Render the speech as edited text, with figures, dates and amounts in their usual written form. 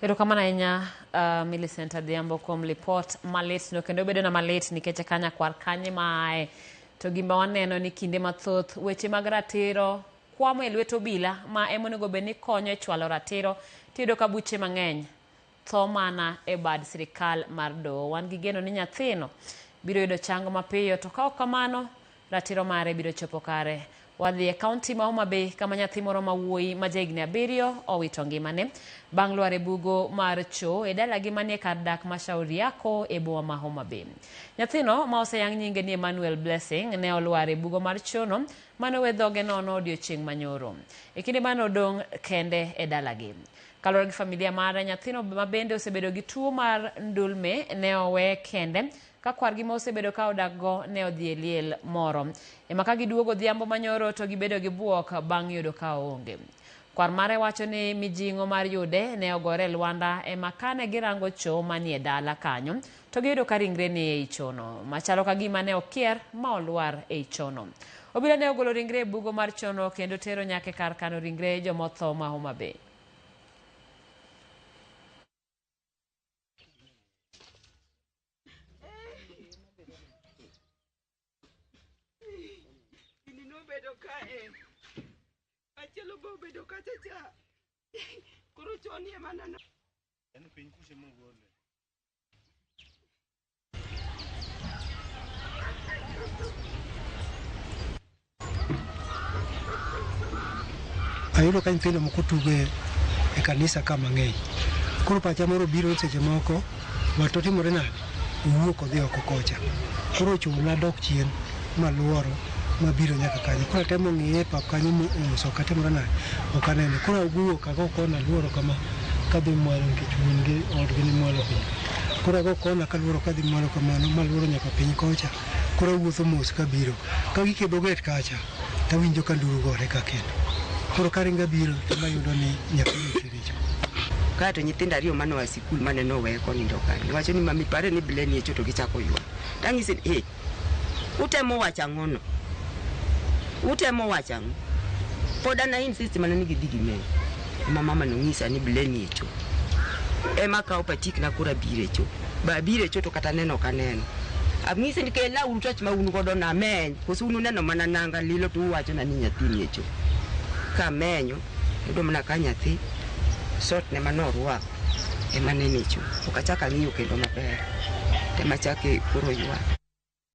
Erokamano ahinya Millicent Adhiambo kuom lipot malit no kendo bedo na malit nikech kanya kwar kanye mae to gimba waneno ni kinde mathoth weche mag ratiro kwamo e lwet obila ma emonego bed ni konyo e chwalo ratiro tiyudo ka buche mang'eny tho mana e bad sirikal mar doho. Wan gi geno ni nyathino biro yudo chango mapiyo to ka ok kamano ratiro mare biro chopo kare. Wadhi e kaunti ma Homa Bay kama nyathi moro mawuoyi ma jahigni 7 owito ngimane bang' lwar e bugo mar choo e dalagi manie kar dak ma Shauri Yako e boma ma Homa Bay. Nyathino ma oseyang nyinge ni Emmanuel Blessing ne olwar e bugo mar choo no mane owe dhoge nono odiochieng' manyoro e kinde mane odong' kende e dalagi. Kaluwore gi familia mare, nyathino ma bende osebedo gi tuo mar ndulme ne owe kende ka kwargi ma osebedo ka odakgo ne odhi e liel moro. Ema ka giduogo odhiambo manyoro to gibedo gi buok bang' yudo ka onge. Kwar mare wacho ni mijing'o mar yude ne ogore Lwanda ema kane girango choo manie dala kanyo to giyudo ka ringre ni ei chono machalo ka gima ne okier ma olwar ei chono. Obila ne ogolo ringre e bugo mar chono kendo tero nyake kar kano ringre jomotho ma Homa Bay. Ayudo ka nyithindo moko tugo e kanisa kama ng'eny. Koro pacha moro biro seche moko wato timore nade owuok odhi oko kocha. Koro chuna dok chien maluoro mabiro nyaka kanyo. Koro temo ng'iye pap kanyo moso katimore nade ok anene. Koro awuok ago kona luoro kama kadhi mwalo nikech wuon gi odgi ni mwalo piny. Koro ago kona kaluoro kadhi mwalo kamano maluoro nyaka piny kocha. Koro awuotho mos kabiro. Ka gikidho get kacha tawinjo ka nduru gore ka kendo. Koro karinga biro mayudo ni nyathino osericho. Kato nyithindo ariyo mane wa sikul mane nowe konindo kanyo. Wacho ni mami pare ni bileni e choto gichako ywak. Tang'ise utemo wacho ang'ono. Utemo wacho ang'o. Pod ana insist mana ni gidhi gimeny. Mama nong'isa ni bileni e cho. Ema kawo patik na kura bire cho. Ba bire cho to kata neno kaneno. Amng'ise ni kela uru tach ma unu godo na meny. Koso unu neno mana nanga lilo to uwacho na ni nyathini e cho. Ka menyo yudo mana ka nyathi sot ne manorwako ema nene cho. Okachaka ng'iyo kendo maber. Tema chake koro ywak.